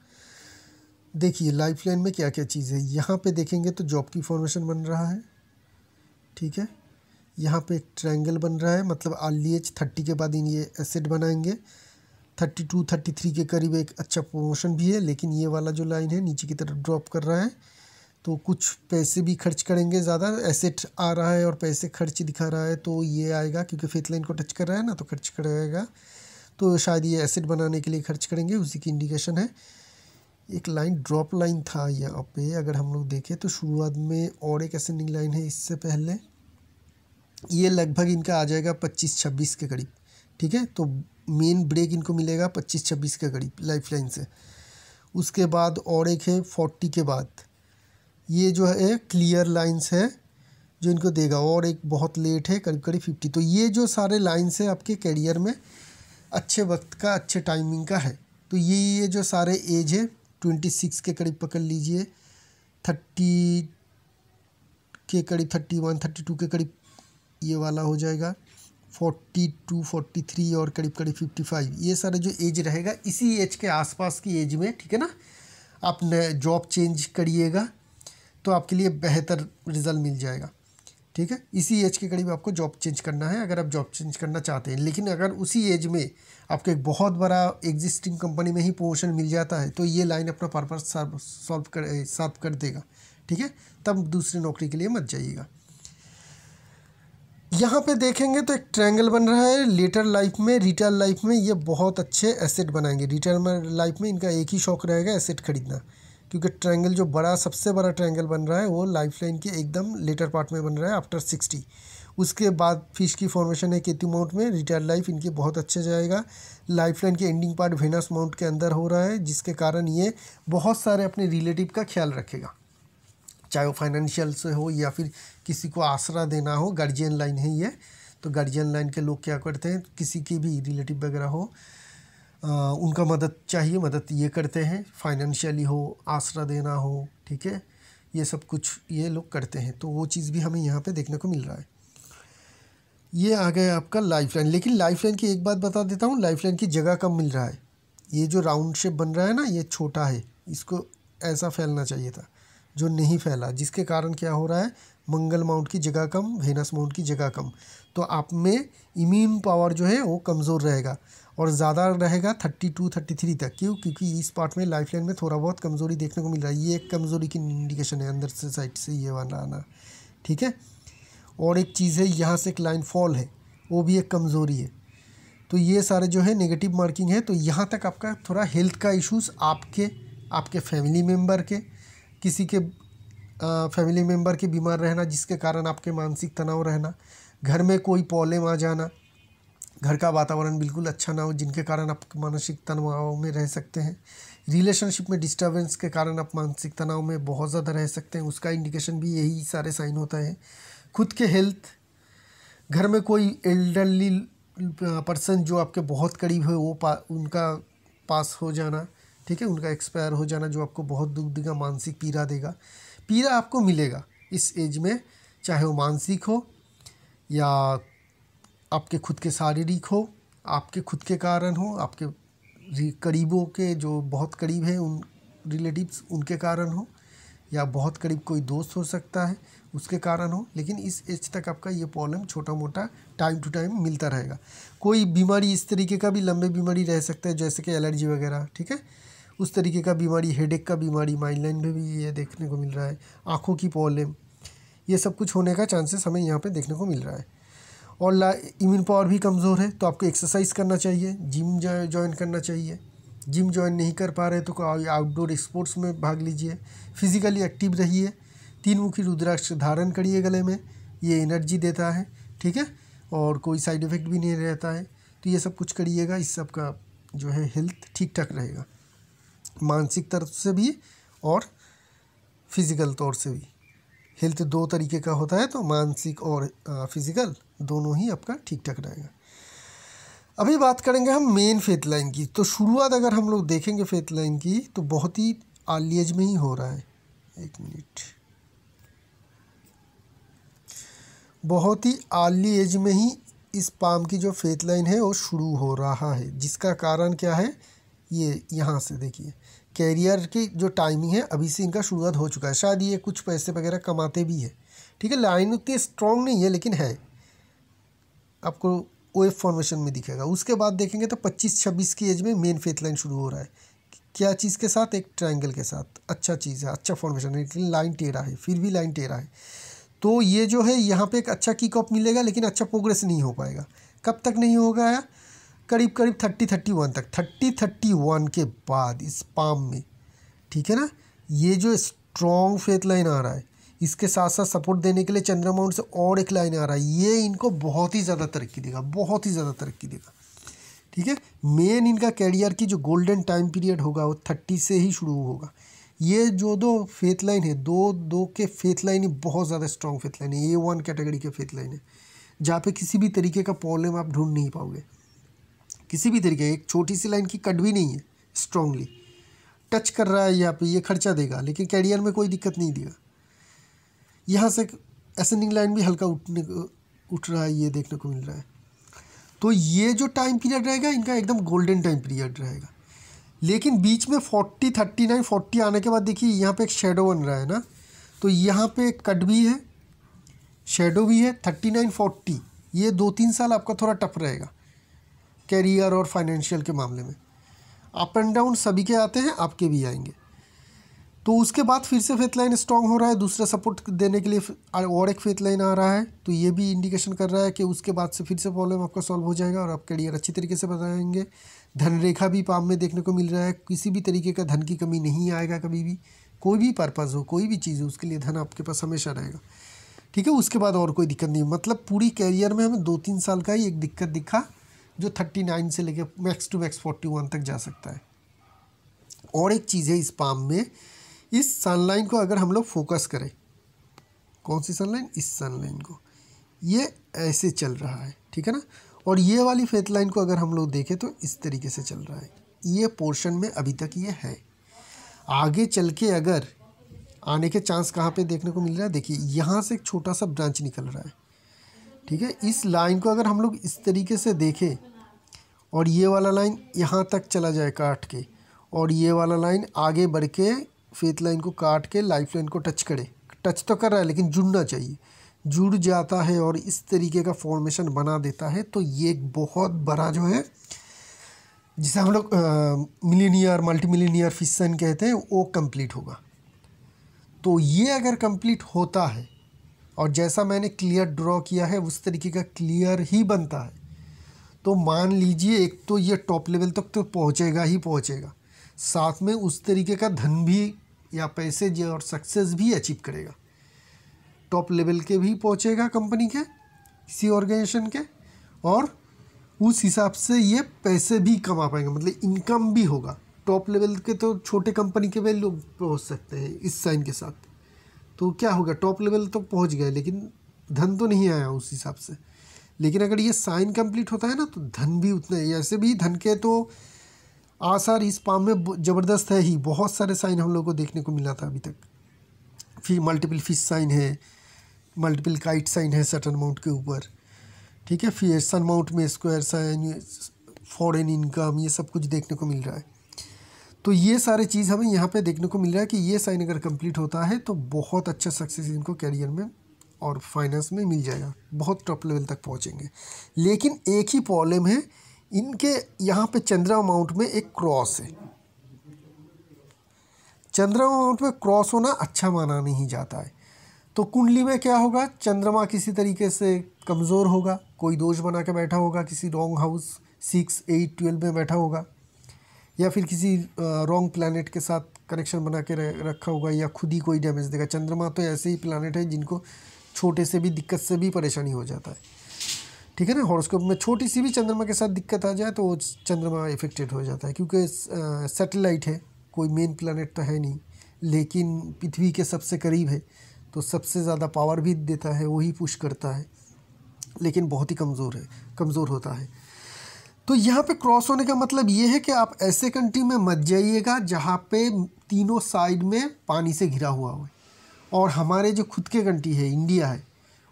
देखिए लाइफ लाइन में क्या क्या चीज़ है, यहाँ पे देखेंगे तो जॉब की फॉर्मेशन बन रहा है, ठीक है। यहाँ पे एक ट्रायंगल बन रहा है, मतलब अर्ली एज 30 के बाद ये एसेट बनाएंगे। 32 33 के करीब एक अच्छा प्रमोशन भी है, लेकिन ये वाला जो लाइन है नीचे की तरफ ड्रॉप कर रहा है, तो कुछ पैसे भी खर्च करेंगे ज़्यादा। एसेट आ रहा है और पैसे खर्च दिखा रहा है, तो ये आएगा क्योंकि फेथ लाइन को टच कर रहा है ना, तो खर्च करेगा। तो शायद ये एसेट बनाने के लिए खर्च करेंगे, उसी की इंडिकेशन है। एक लाइन ड्रॉप लाइन था यहाँ पे, अगर हम लोग देखें तो शुरुआत में और एक असेंडिंग लाइन है इससे पहले, ये लगभग इनका आ जाएगा 25-26 के करीब, ठीक है। तो मेन ब्रेक इनको मिलेगा 25-26 के करीब लाइफ लाइन से। उसके बाद और एक है 40 के बाद, ये जो है क्लियर लाइंस है जो इनको देगा, और एक बहुत लेट है करीब करीब 50। तो ये जो सारे लाइंस है आपके करियर में अच्छे वक्त का, अच्छे टाइमिंग का है। तो ये जो सारे एज है 26 के करीब पकड़ लीजिए, 30 के करीब, 31 32 के करीब ये वाला हो जाएगा, 42 43 और करीब करीब 55, ये सारे जो एज रहेगा इसी एज के आसपास की एज में, ठीक है ना। आप जॉब चेंज करिएगा तो आपके लिए बेहतर रिजल्ट मिल जाएगा, ठीक है। इसी एज के करीब आपको जॉब चेंज करना है अगर आप जॉब चेंज करना चाहते हैं। लेकिन अगर उसी एज में आपको एक बहुत बड़ा एग्जिस्टिंग कंपनी में ही प्रमोशन मिल जाता है, तो ये लाइन अपना पर्पस सर्व कर देगा, ठीक है। तब दूसरी नौकरी के लिए मत जाइएगा। यहाँ पे देखेंगे तो एक ट्रायंगल बन रहा है लेटर लाइफ में, रिटेल लाइफ में ये बहुत अच्छे एसेट बनाएंगे। रिटेल लाइफ में इनका एक ही शौक रहेगा, एसेट खरीदना, क्योंकि ट्रायंगल जो बड़ा, सबसे बड़ा ट्रायंगल बन रहा है वो लाइफ लाइन के एकदम लेटर पार्ट में बन रहा है आफ्टर 60। उसके बाद फिश की फॉर्मेशन है केतु माउंट में। रिटेल लाइफ इनकी बहुत अच्छे जाएगा। लाइफ लाइन के एंडिंग पार्ट वेनस माउंट के अंदर हो रहा है, जिसके कारण ये बहुत सारे अपने रिलेटिव का ख्याल रखेगा, चाहे वो फाइनेंशियल से हो या फिर किसी को आसरा देना हो। गार्जियन लाइन है ये, तो गार्जियन लाइन के लोग क्या करते हैं, किसी के भी रिलेटिव वगैरह हो उनका मदद चाहिए, मदद ये करते हैं, फाइनेंशियली हो, आसरा देना हो, ठीक है, ये सब कुछ ये लोग करते हैं। तो वो चीज़ भी हमें यहाँ पे देखने को मिल रहा है। ये आ गया आपका लाइफ लाइन। लेकिन लाइफ लाइन की एक बात बता देता हूँ, लाइफ लाइन की जगह कम मिल रहा है। ये जो राउंड शेप बन रहा है ना, ये छोटा है, इसको ऐसा फैलना चाहिए था, जो नहीं फैला, जिसके कारण क्या हो रहा है, मंगल माउंट की जगह कम, वेनस माउंट की जगह कम, तो आप में इम्यून पावर जो है वो कमज़ोर रहेगा और ज़्यादा रहेगा 32 33 तक। क्यों? क्योंकि इस पार्ट में लाइफ लाइन में थोड़ा बहुत कमज़ोरी देखने को मिल रहा है। ये एक कमज़ोरी की इंडिकेशन है अंदर से, साइड से ये वाला आना, ठीक है। और एक चीज़ है, यहाँ से एक लाइन फॉल है, वो भी एक कमज़ोरी है। तो ये सारे जो है नेगेटिव मार्किंग है। तो यहाँ तक आपका थोड़ा हेल्थ का इश्यूज़, आपके फैमिली मेम्बर के, किसी के फैमिली मेम्बर के बीमार रहना, जिसके कारण आपके मानसिक तनाव रहना, घर में कोई प्रॉब्लम आ जाना, घर का वातावरण बिल्कुल अच्छा ना हो, जिनके कारण आप मानसिक तनाव में रह सकते हैं। रिलेशनशिप में डिस्टर्बेंस के कारण आप मानसिक तनाव में बहुत ज़्यादा रह सकते हैं, उसका इंडिकेशन भी यही सारे साइन होता है। खुद के हेल्थ, घर में कोई एल्डरली पर्सन जो आपके बहुत करीब है वो उनका पास हो जाना, ठीक है, उनका एक्सपायर हो जाना, जो आपको बहुत दुख देगा, मानसिक पीड़ा देगा। पीड़ा आपको मिलेगा इस एज में, चाहे वो मानसिक हो या आपके खुद के शारीरिक हो, आपके खुद के कारण हो, आपके करीबों के जो बहुत करीब है उन रिलेटिव्स उनके कारण हो, या बहुत करीब कोई दोस्त हो सकता है उसके कारण हो। लेकिन इस एज तक आपका ये प्रॉब्लम छोटा मोटा टाइम टू टाइम मिलता रहेगा। कोई बीमारी इस तरीके का भी लंबे बीमारी रह सकता है, जैसे कि एलर्जी वगैरह, ठीक है, उस तरीके का बीमारी, हेडेक का बीमारी, माइग्रेन में भी ये देखने को मिल रहा है, आँखों की प्रॉब्लम, ये सब कुछ होने का चांसेस हमें यहाँ पे देखने को मिल रहा है। और इम्यून पावर भी कमज़ोर है, तो आपको एक्सरसाइज करना चाहिए, जिम ज्वाइन करना चाहिए। जिम ज्वाइन नहीं कर पा रहे तो आउटडोर स्पोर्ट्स में भाग लीजिए, फिजिकली एक्टिव रहिए, 3 मुखी रुद्राक्ष धारण करिए गले में, ये एनर्जी देता है, ठीक है, और कोई साइड इफ़ेक्ट भी नहीं रहता है। तो ये सब कुछ करिएगा, इस सब का जो है हेल्थ ठीक ठाक रहेगा, मानसिक तरफ से भी और फिज़िकल तौर से भी। हेल्थ 2 तरीके का होता है, तो मानसिक और फिज़िकल दोनों ही आपका ठीक ठाक रहेगा। अभी बात करेंगे हम मेन फेथ लाइन की। तो शुरुआत अगर हम लोग देखेंगे फेथ लाइन की, तो बहुत ही अर्ली एज में ही हो रहा है। एक मिनट, बहुत ही अर्ली एज में ही इस पाम की जो फेथ लाइन है वो शुरू हो रहा है, जिसका कारण क्या है, ये यहाँ से देखिए, कैरियर की जो टाइमिंग है अभी से इनका शुरुआत हो चुका है। शायद ये कुछ पैसे वगैरह कमाते भी है, ठीक है, लाइन उतनी स्ट्रॉन्ग नहीं है लेकिन है, आपको OF फॉर्मेशन में दिखेगा। उसके बाद देखेंगे तो 25-26 की एज में मेन फेथ लाइन शुरू हो रहा है। क्या चीज़ के साथ? एक ट्रायंगल के साथ। अच्छा चीज़ है, अच्छा फॉर्मेशन है, लेकिन लाइन टेढ़ा है, फिर भी लाइन टेढ़ा है। तो ये जो है यहाँ पे एक अच्छा किक ऑफ मिलेगा, लेकिन अच्छा प्रोग्रेस नहीं हो पाएगा। कब तक नहीं होगा? करीब करीब 30-31 तक। 30-31 के बाद इस पाम में, ठीक है ना, ये जो स्ट्रॉन्ग फेथ लाइन आ रहा है, इसके साथ साथ सपोर्ट देने के लिए चंद्रमा माउंट से और एक लाइन आ रहा है, ये इनको बहुत ही ज़्यादा तरक्की देगा, बहुत ही ज़्यादा तरक्की देगा। ठीक है, मेन इनका कैरियर की जो गोल्डन टाइम पीरियड होगा वो 30 से ही शुरू होगा। ये जो दो फेथ लाइन है, दो के फेथ लाइन ही बहुत ज़्यादा स्ट्रॉन्ग फेथ लाइन है, A1 कैटेगरी के फेथ लाइन है, जहाँ पे किसी भी तरीके का प्रॉब्लम आप ढूंढ नहीं पाओगे। किसी भी तरीके, एक छोटी सी लाइन की कट भी नहीं है, स्ट्रांगली टच कर रहा है यहाँ पे, ये खर्चा देगा, लेकिन कैरियर में कोई दिक्कत नहीं देगा। यहाँ से असेंडिंग लाइन भी हल्का उठ रहा है, ये देखने को मिल रहा है। तो ये जो टाइम पीरियड रहेगा इनका एकदम गोल्डन टाइम पीरियड रहेगा। लेकिन बीच में 40, 39, 40 आने के बाद देखिए यहाँ पे एक शेडो बन रहा है ना, तो यहाँ पे कट भी है, शेडो भी है। 39, 40 ये 2-3 साल आपका थोड़ा टफ रहेगा कैरियर और फाइनेंशियल के मामले में। अप एंड डाउन सभी के आते हैं, आपके भी आएंगे। तो उसके बाद फिर से फेथ लाइन स्ट्रांग हो रहा है, दूसरा सपोर्ट देने के लिए और एक फेथ लाइन आ रहा है, तो ये भी इंडिकेशन कर रहा है कि उसके बाद से फिर से प्रॉब्लम आपका सॉल्व हो जाएगा और आप कैरियर अच्छी तरीके से बताएंगे। धन रेखा भी पाम में देखने को मिल रहा है, किसी भी तरीके का धन की कमी नहीं आएगा कभी भी। कोई भी पर्पज़ हो, कोई भी चीज़ हो, उसके लिए धन आपके पास हमेशा रहेगा। ठीक है, उसके बाद और कोई दिक्कत नहीं। मतलब पूरी कैरियर में हमें 2-3 साल का ही एक दिक्कत दिखा, जो 39 से लेकर मैक्स टू मैक्स 41 तक जा सकता है। और एक चीज़ है इस पाम में, इस सनलाइन को अगर हम लोग फोकस करें, कौन सी सनलाइन? इस सनलाइन को, ये ऐसे चल रहा है, ठीक है ना। और ये वाली फेथ लाइन को अगर हम लोग देखें तो इस तरीके से चल रहा है। ये पोर्शन में अभी तक ये है, आगे चल के अगर आने के चांस कहाँ पे देखने को मिल रहा है? देखिए यहाँ से एक छोटा सा ब्रांच निकल रहा है, ठीक है। इस लाइन को अगर हम लोग इस तरीके से देखें और ये वाला लाइन यहाँ तक चला जाए काट के, और ये वाला लाइन आगे बढ़ के फेथ लाइन को काट के लाइफ लाइन को टच करे, टच तो कर रहा है लेकिन जुड़ना चाहिए, जुड़ जाता है और इस तरीके का फॉर्मेशन बना देता है, तो ये एक बहुत बड़ा जो है, जिसे हम लोग millionaire multi millionaire fish sign कहते हैं, वो कंप्लीट होगा। तो ये अगर कंप्लीट होता है और जैसा मैंने क्लियर ड्रॉ किया है उस तरीके का क्लियर ही बनता है, तो मान लीजिए एक तो ये टॉप लेवल तक तो पहुंचेगा ही पहुंचेगा, साथ में उस तरीके का धन भी या पैसे जो और सक्सेस भी अचीव करेगा। टॉप लेवल के भी पहुंचेगा कंपनी के, किसी ऑर्गेनाइजेशन के, और उस हिसाब से ये पैसे भी कमा पाएंगे, मतलब इनकम भी होगा। टॉप लेवल के तो छोटे कंपनी के भी लोग पहुंच सकते हैं इस साइन के साथ, तो क्या होगा, टॉप लेवल तो पहुंच गए लेकिन धन तो नहीं आया उस हिसाब से। लेकिन अगर ये साइन कंप्लीट होता है ना, तो धन भी उतना ही। ऐसे भी धन के तो आसार इस पाम में ज़बरदस्त है ही, बहुत सारे साइन हम लोग को देखने को मिला था अभी तक। फिर मल्टीपल फिश साइन है, मल्टीपल काइट साइन है सटर्न माउंट के ऊपर, ठीक है। फिर सन माउंट में स्क्वायर साइन, फॉरेन इनकम, ये सब कुछ देखने को मिल रहा है। तो ये सारे चीज़ हमें यहाँ पे देखने को मिल रहा है कि ये साइन अगर कंप्लीट होता है तो बहुत अच्छा सक्सेस इनको कैरियर में और फाइनेंस में मिल जाएगा, बहुत टॉप लेवल तक पहुँचेंगे। लेकिन एक ही प्रॉब्लम है, इनके यहाँ पे चंद्रमा माउंट में एक क्रॉस है। चंद्रमा माउंट में क्रॉस होना अच्छा माना नहीं जाता है। तो कुंडली में क्या होगा, चंद्रमा किसी तरीके से कमज़ोर होगा, कोई दोष बना के बैठा होगा, किसी रॉन्ग हाउस 6, 8, 12 में बैठा होगा, या फिर किसी रॉन्ग प्लैनेट के साथ कनेक्शन बना के रखा होगा, या खुद ही कोई डैमेज देगा। चंद्रमा तो ऐसे ही प्लैनेट है जिनको छोटे से भी दिक्कत से भी परेशानी हो जाता है, ठीक है ना। हॉरोस्कोप में छोटी सी भी चंद्रमा के साथ दिक्कत आ जाए तो वो चंद्रमा इफेक्टेड हो जाता है, क्योंकि सैटेलाइट है, कोई मेन प्लैनेट तो है नहीं, लेकिन पृथ्वी के सबसे करीब है, तो सबसे ज़्यादा पावर भी देता है, वही पुश करता है, लेकिन बहुत ही कमज़ोर होता है। तो यहाँ पे क्रॉस होने का मतलब ये है कि आप ऐसे कंट्री में मत जाइएगा जहाँ पे तीनों साइड में पानी से घिरा हुआ हो, और हमारे जो खुद के कंट्री है इंडिया है,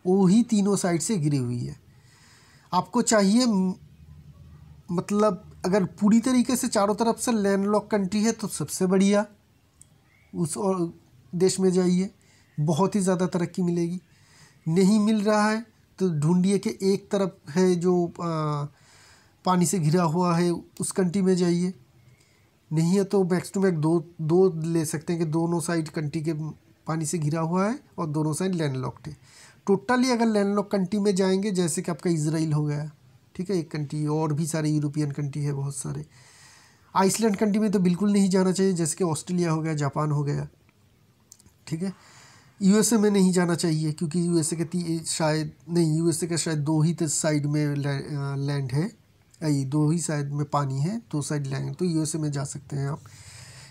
वो ही तीनों साइड से घिरी हुई है। आपको चाहिए, मतलब अगर पूरी तरीके से चारों तरफ से लैंडलॉक कंट्री है तो सबसे बढ़िया उस और देश में जाइए, बहुत ही ज़्यादा तरक्की मिलेगी। नहीं मिल रहा है तो ढूंढिए कि एक तरफ है जो पानी से घिरा हुआ है, उस कंट्री में जाइए। नहीं है तो मैक्स टू मैक्स दो ले सकते हैं कि दोनों साइड कंट्री के पानी से घिरा हुआ है और दोनों साइड लैंडलॉक्ड है। टोटली अगर लैंडलॉक्ड कंट्री में जाएंगे, जैसे कि आपका इजराइल हो गया, ठीक है, एक कंट्री, और भी सारे यूरोपियन कंट्री है बहुत सारे। आइसलैंड कंट्री में तो बिल्कुल नहीं जाना चाहिए, जैसे कि ऑस्ट्रेलिया हो गया, जापान हो गया, ठीक है। यूएसए में नहीं जाना चाहिए क्योंकि यूएसए के शायद नहीं, यूएसए के शायद 2 ही साइड में लैंड है, दो ही साइड में पानी है, 2 साइड लैंड, तो यूएसए में जा सकते हैं आप।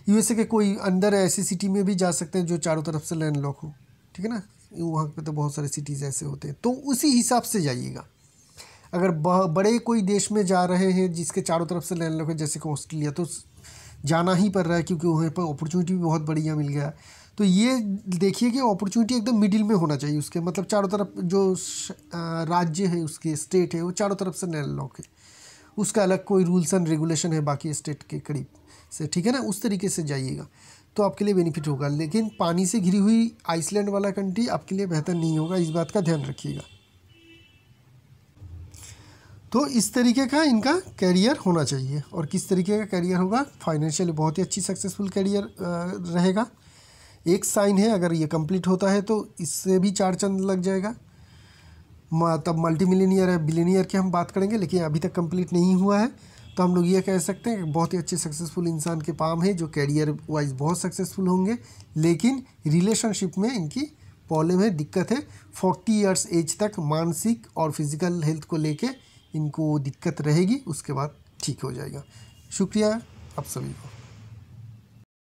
यूएसए के कोई अंदर ऐसी सिटी में भी जा सकते हैं जो चारों तरफ से लैंड लॉक हो, ठीक है ना, वहाँ पे तो बहुत सारे सिटीज़ ऐसे होते हैं, तो उसी हिसाब से जाइएगा। अगर बड़े कोई देश में जा रहे हैं जिसके चारों तरफ से लैंड लॉक है, जैसे कि ऑस्ट्रेलिया, तो जाना ही पड़ रहा है क्योंकि वहाँ पर अपॉर्चुनिटी भी बहुत बढ़िया मिल गया। तो ये देखिए कि अपॉर्चुनिटी एकदम मिडिल में होना चाहिए उसके, मतलब चारों तरफ जो राज्य है, उसके स्टेट है, वो चारों तरफ से लैंड लॉक है, उसका अलग कोई रूल्स एंड रेगुलेशन है बाकी स्टेट के करीब से, ठीक है ना, उस तरीके से जाइएगा तो आपके लिए बेनिफिट होगा। लेकिन पानी से घिरी हुई आइसलैंड वाला कंट्री आपके लिए बेहतर नहीं होगा, इस बात का ध्यान रखिएगा। तो इस तरीके का इनका कैरियर होना चाहिए। और किस तरीके का कैरियर होगा? फाइनेंशियली बहुत ही अच्छी सक्सेसफुल कैरियर रहेगा। एक साइन है, अगर ये कंप्लीट होता है तो इससे भी 4 चांद लग जाएगा, तब मल्टी मिलियनियर है, बिलियनियर की हम बात करेंगे, लेकिन अभी तक कंप्लीट नहीं हुआ है। तो हम लोग ये कह सकते हैं कि बहुत ही अच्छे सक्सेसफुल इंसान के पाम है जो कैरियर वाइज बहुत सक्सेसफुल होंगे, लेकिन रिलेशनशिप में इनकी प्रॉब्लम है, दिक्कत है। 40 ईयर्स एज तक मानसिक और फिजिकल हेल्थ को लेके इनको दिक्कत रहेगी, उसके बाद ठीक हो जाएगा। शुक्रिया आप सभी को।